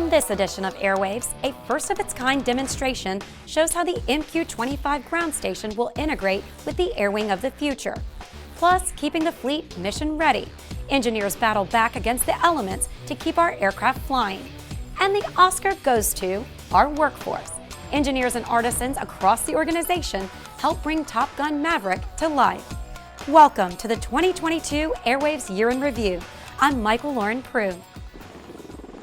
On this edition of Airwaves, a first-of-its-kind demonstration shows how the MQ-25 ground station will integrate with the air wing of the future. Plus, keeping the fleet mission-ready. Engineers battle back against the elements to keep our aircraft flying. And the Oscar goes to our workforce. Engineers and artisans across the organization help bring Top Gun Maverick to life. Welcome to the 2022 Airwaves Year in Review. I'm Michael Lauren Prue.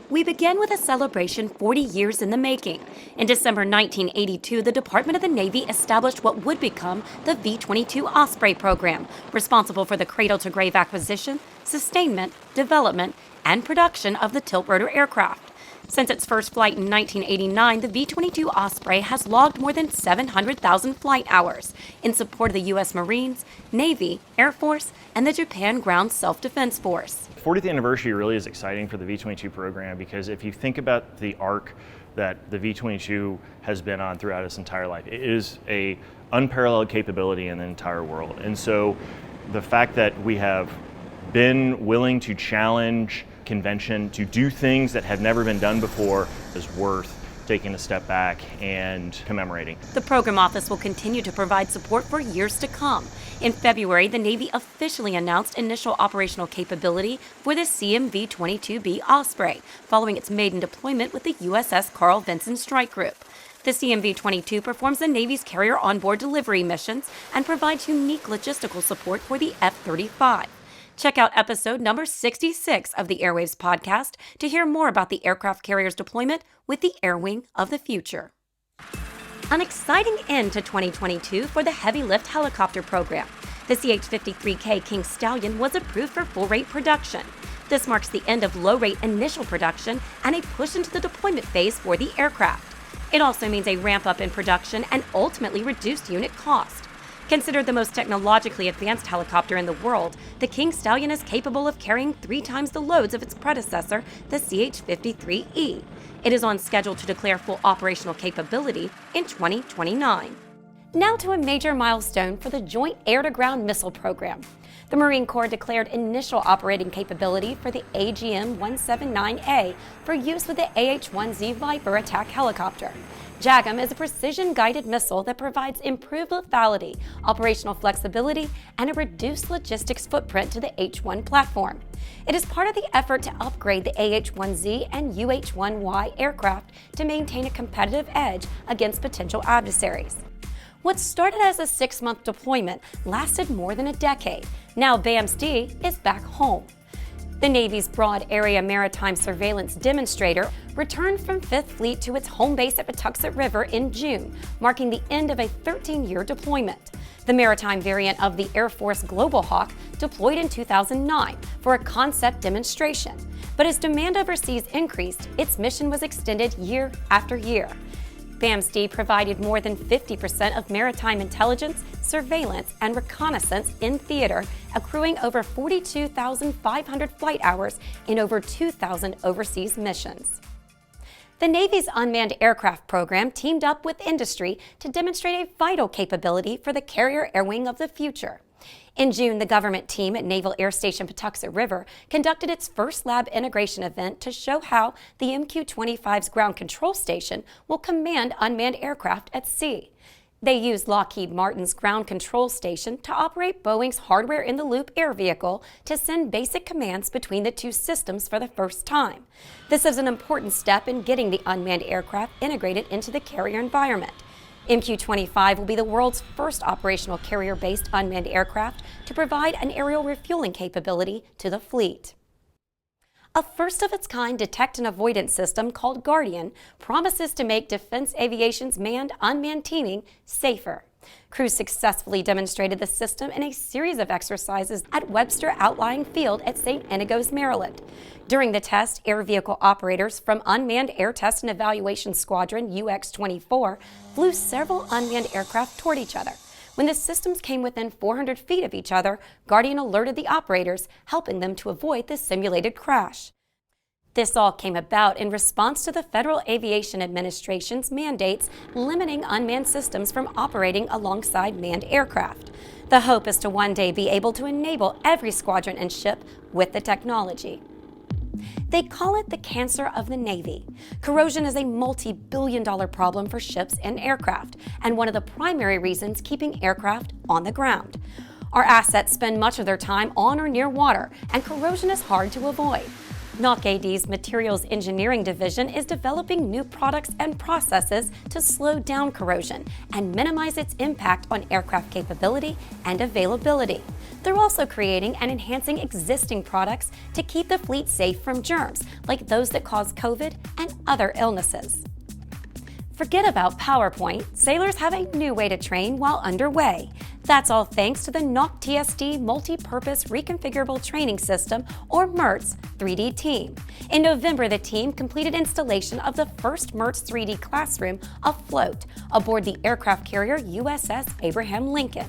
We begin with a celebration 40 years in the making. In December 1982, the Department of the Navy established what would become the V-22 Osprey program, responsible for the cradle-to-grave acquisition, sustainment, development, and production of the tiltrotor aircraft. Since its first flight in 1989, the V-22 Osprey has logged more than 700,000 flight hours in support of the U.S. Marines, Navy, Air Force, and the Japan Ground Self-Defense Force. 40th anniversary really is exciting for the V-22 program because if you think about the arc that the V-22 has been on throughout its entire life, it is an unparalleled capability in the entire world. And so the fact that we have been willing to challenge convention, to do things that have never been done before, is worth taking a step back and commemorating. The program office will continue to provide support for years to come. In February, the Navy officially announced initial operational capability for the CMV-22B Osprey, following its maiden deployment with the USS Carl Vinson Strike Group. The CMV-22 performs the Navy's carrier onboard delivery missions and provides unique logistical support for the F-35. Check out episode number 66 of the Airwaves podcast to hear more about the aircraft carrier's deployment with the Air Wing of the future. An exciting end to 2022 for the heavy lift helicopter program. The CH-53K King Stallion was approved for full-rate production. This marks the end of low-rate initial production and a push into the deployment phase for the aircraft. It also means a ramp-up in production and ultimately reduced unit cost. Considered the most technologically advanced helicopter in the world, the King Stallion is capable of carrying 3 times the loads of its predecessor, the CH-53E. It is on schedule to declare full operational capability in 2029. Now to a major milestone for the Joint Air-to-Ground Missile Program. The Marine Corps declared initial operating capability for the AGM-179A for use with the AH-1Z Viper attack helicopter. JAGM is a precision-guided missile that provides improved lethality, operational flexibility, and a reduced logistics footprint to the H-1 platform. It is part of the effort to upgrade the AH-1Z and UH-1Y aircraft to maintain a competitive edge against potential adversaries. What started as a 6-month deployment lasted more than a decade. Now BAMS-D is back home. The Navy's Broad Area Maritime Surveillance Demonstrator returned from 5th Fleet to its home base at Patuxent River in June, marking the end of a 13-year deployment. The maritime variant of the Air Force Global Hawk deployed in 2009 for a concept demonstration. But as demand overseas increased, its mission was extended year after year. BAMS-D provided more than 50% of maritime intelligence, surveillance, and reconnaissance in theater, accruing over 42,500 flight hours in over 2,000 overseas missions. The Navy's unmanned aircraft program teamed up with industry to demonstrate a vital capability for the carrier air wing of the future. In June, the government team at Naval Air Station Patuxent River conducted its first lab integration event to show how the MQ-25's ground control station will command unmanned aircraft at sea. They used Lockheed Martin's ground control station to operate Boeing's hardware-in-the-loop air vehicle to send basic commands between the two systems for the first time. This is an important step in getting the unmanned aircraft integrated into the carrier environment. MQ-25 will be the world's first operational carrier-based unmanned aircraft to provide an aerial refueling capability to the fleet. A first-of-its-kind detect and avoidance system called Guardian promises to make defense aviation's manned-unmanned teaming safer. Crews successfully demonstrated the system in a series of exercises at Webster Outlying Field at St. Inigos, Maryland. During the test, air vehicle operators from Unmanned Air Test and Evaluation Squadron UX-24 flew several unmanned aircraft toward each other. When the systems came within 400 feet of each other, Guardian alerted the operators, helping them to avoid the simulated crash. This all came about in response to the Federal Aviation Administration's mandates limiting unmanned systems from operating alongside manned aircraft. The hope is to one day be able to enable every squadron and ship with the technology. They call it the cancer of the Navy. Corrosion is a multi-billion-dollar problem for ships and aircraft, and one of the primary reasons keeping aircraft on the ground. Our assets spend much of their time on or near water, and corrosion is hard to avoid. NOC-AD's Materials Engineering Division is developing new products and processes to slow down corrosion and minimize its impact on aircraft capability and availability. They're also creating and enhancing existing products to keep the fleet safe from germs, like those that cause COVID and other illnesses. Forget about PowerPoint. Sailors have a new way to train while underway. That's all thanks to the NOC-TSD Multi-Purpose Reconfigurable Training System, or MERTS 3D team. In November, the team completed installation of the first MERTS 3D classroom afloat aboard the aircraft carrier USS Abraham Lincoln.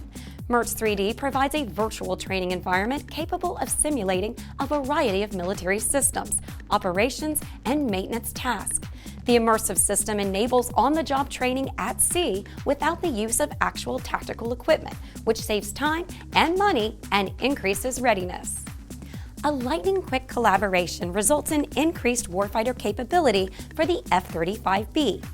MERTS 3D provides a virtual training environment capable of simulating a variety of military systems, operations, and maintenance tasks. The immersive system enables on-the-job training at sea without the use of actual tactical equipment, which saves time and money and increases readiness. A lightning-quick collaboration results in increased warfighter capability for the F-35B.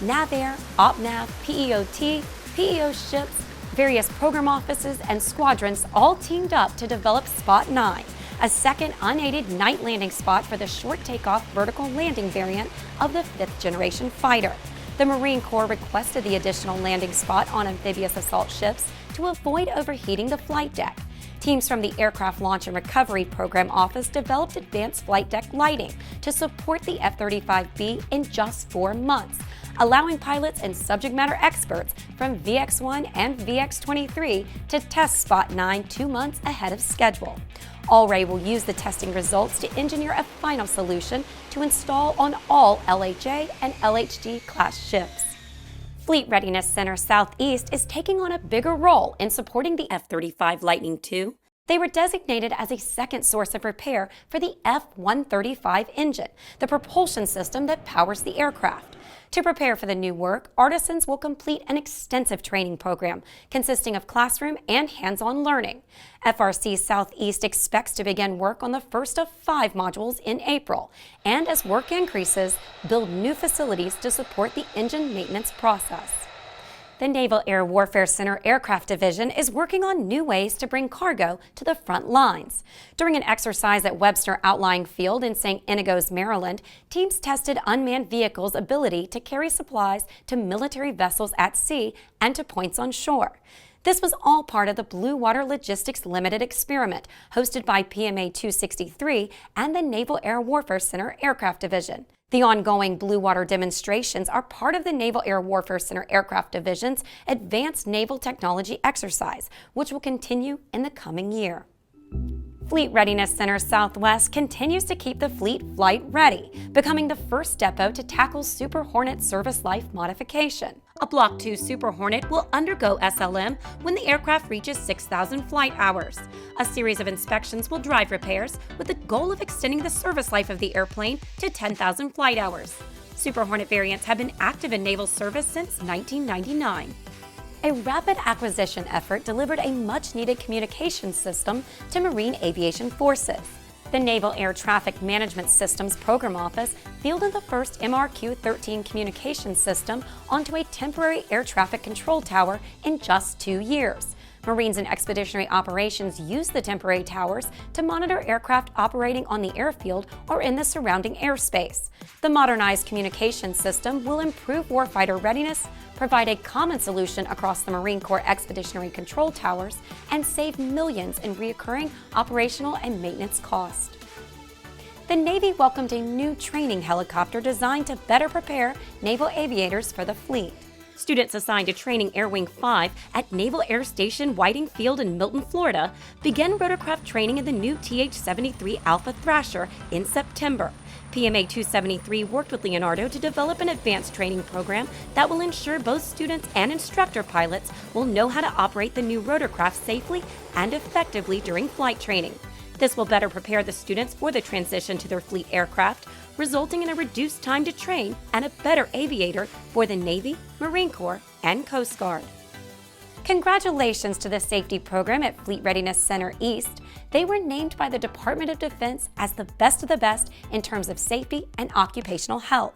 NAVAIR, OPNAV, PEOT, PEO ships, various program offices, and squadrons all teamed up to develop Spot 9, a second unaided night landing spot for the short takeoff vertical landing variant of the 5th generation fighter. The Marine Corps requested the additional landing spot on amphibious assault ships to avoid overheating the flight deck. Teams from the Aircraft Launch and Recovery Program Office developed advanced flight deck lighting to support the F-35B in just 4 months, allowing pilots and subject matter experts from VX-1 and VX-23 to test Spot 9 2 months ahead of schedule. AIRWaves will use the testing results to engineer a final solution to install on all LHA and LHD class ships. Fleet Readiness Center Southeast is taking on a bigger role in supporting the F-35 Lightning II. They were designated as a second source of repair for the F-135 engine, the propulsion system that powers the aircraft. To prepare for the new work, artisans will complete an extensive training program consisting of classroom and hands-on learning. FRC Southeast expects to begin work on the first of 5 modules in April, and as work increases, build new facilities to support the engine maintenance process. The Naval Air Warfare Center Aircraft Division is working on new ways to bring cargo to the front lines. During an exercise at Webster Outlying Field in St. Inigos, Maryland, teams tested unmanned vehicles' ability to carry supplies to military vessels at sea and to points on shore. This was all part of the Blue Water Logistics Limited experiment hosted by PMA 263 and the Naval Air Warfare Center Aircraft Division. The ongoing Blue Water demonstrations are part of the Naval Air Warfare Center Aircraft Division's Advanced Naval Technology exercise, which will continue in the coming year. Fleet Readiness Center Southwest continues to keep the fleet flight ready, becoming the first depot to tackle Super Hornet service life modification. A Block 2 Super Hornet will undergo SLM when the aircraft reaches 6,000 flight hours. A series of inspections will drive repairs with the goal of extending the service life of the airplane to 10,000 flight hours. Super Hornet variants have been active in naval service since 1999. A rapid acquisition effort delivered a much-needed communications system to Marine Aviation Forces. The Naval Air Traffic Management Systems Program Office fielded the first MRQ-13 communications system onto a temporary air traffic control tower in just 2 years. Marines and Expeditionary Operations use the temporary towers to monitor aircraft operating on the airfield or in the surrounding airspace. The modernized communication system will improve warfighter readiness, provide a common solution across the Marine Corps Expeditionary Control Towers, and save millions in recurring operational and maintenance costs. The Navy welcomed a new training helicopter designed to better prepare naval aviators for the fleet. Students assigned to Training Air Wing 5 at Naval Air Station Whiting Field in Milton, Florida, began rotorcraft training in the new TH-73 Alpha Thrasher in September. PMA 273 worked with Leonardo to develop an advanced training program that will ensure both students and instructor pilots will know how to operate the new rotorcraft safely and effectively during flight training. This will better prepare the students for the transition to their fleet aircraft, resulting in a reduced time to train and a better aviator for the Navy, Marine Corps, and Coast Guard. Congratulations to the safety program at Fleet Readiness Center East. They were named by the Department of Defense as the best of the best in terms of safety and occupational health.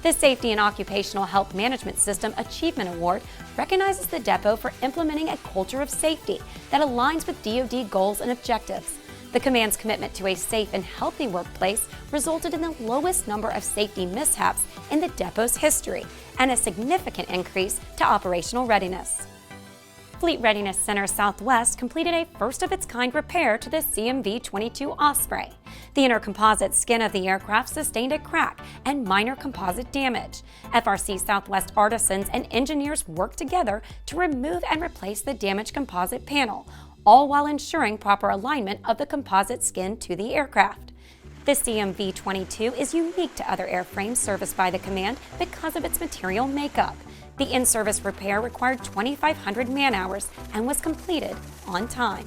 The Safety and Occupational Health Management System Achievement Award recognizes the depot for implementing a culture of safety that aligns with DoD goals and objectives. The command's commitment to a safe and healthy workplace resulted in the lowest number of safety mishaps in the depot's history and a significant increase to operational readiness. Fleet Readiness Center Southwest completed a first-of-its-kind repair to the CMV-22 Osprey. The inner composite skin of the aircraft sustained a crack and minor composite damage. FRC Southwest artisans and engineers worked together to remove and replace the damaged composite panel, all while ensuring proper alignment of the composite skin to the aircraft. The CMV-22 is unique to other airframes serviced by the command because of its material makeup. The in-service repair required 2,500 man-hours and was completed on time.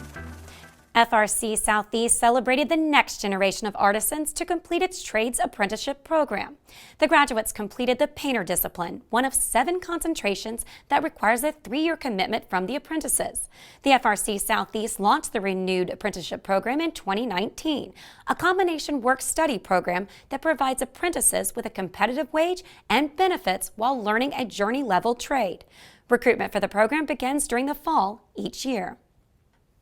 FRC Southeast celebrated the next generation of artisans to complete its trades apprenticeship program. The graduates completed the painter discipline, one of 7 concentrations that requires a 3-year commitment from the apprentices. The FRC Southeast launched the renewed apprenticeship program in 2019, a combination work-study program that provides apprentices with a competitive wage and benefits while learning a journey-level trade. Recruitment for the program begins during the fall each year.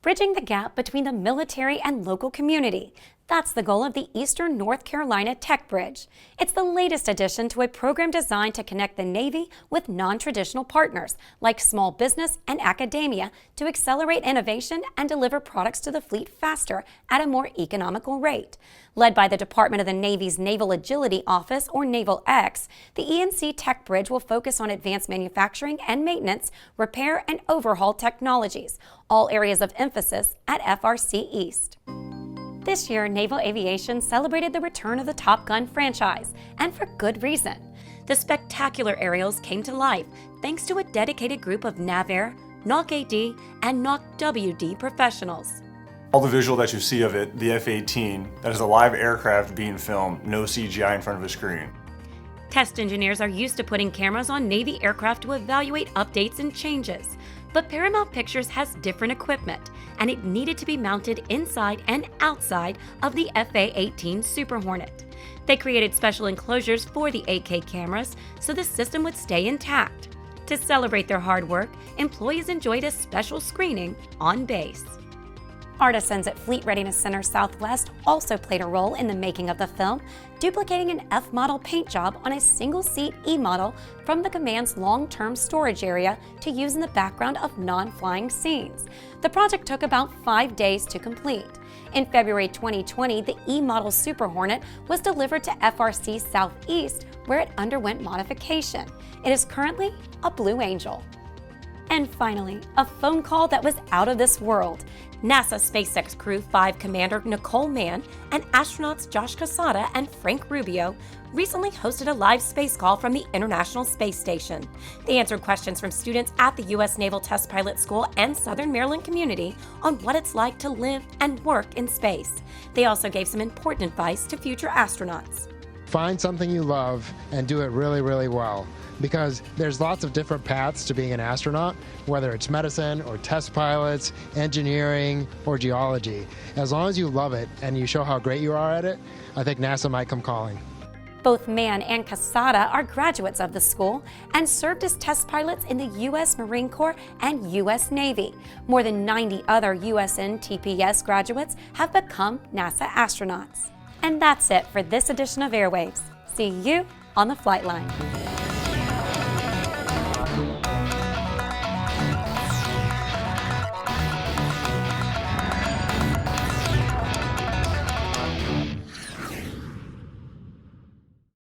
Bridging the gap between the military and local community. That's the goal of the Eastern North Carolina Tech Bridge. It's the latest addition to a program designed to connect the Navy with non-traditional partners like small business and academia to accelerate innovation and deliver products to the fleet faster at a more economical rate. Led by the Department of the Navy's Naval Agility Office, or Naval X, the ENC Tech Bridge will focus on advanced manufacturing and maintenance, repair and overhaul technologies, all areas of emphasis at FRC East. This year, Naval Aviation celebrated the return of the Top Gun franchise, and for good reason. The spectacular aerials came to life thanks to a dedicated group of NAVAIR, NOC-AD, and NOC-WD professionals. All the visual that you see of it, the F-18, that is a live aircraft being filmed, no CGI in front of a screen. Test engineers are used to putting cameras on Navy aircraft to evaluate updates and changes. But Paramount Pictures has different equipment, and it needed to be mounted inside and outside of the FA-18 Super Hornet. They created special enclosures for the 8K cameras so the system would stay intact. To celebrate their hard work, employees enjoyed a special screening on base. Artisans at Fleet Readiness Center Southwest also played a role in the making of the film, duplicating an F-model paint job on a single-seat E-model from the command's long-term storage area to use in the background of non-flying scenes. The project took about 5 days to complete. In February 2020, the E-model Super Hornet was delivered to FRC Southeast, where it underwent modification. It is currently a Blue Angel. And finally, a phone call that was out of this world. NASA SpaceX Crew 5 Commander Nicole Mann and astronauts Josh Cassada and Frank Rubio recently hosted a live space call from the International Space Station. They answered questions from students at the U.S. Naval Test Pilot School and Southern Maryland community on what it's like to live and work in space. They also gave some important advice to future astronauts. Find something you love and do it really, really well. Because there's lots of different paths to being an astronaut, whether it's medicine or test pilots, engineering, or geology. As long as you love it and you show how great you are at it, I think NASA might come calling. Both Mann and Cassada are graduates of the school and served as test pilots in the U.S. Marine Corps and U.S. Navy. More than 90 other USN TPS graduates have become NASA astronauts. And that's it for this edition of AIRWaves. See you on the flight line.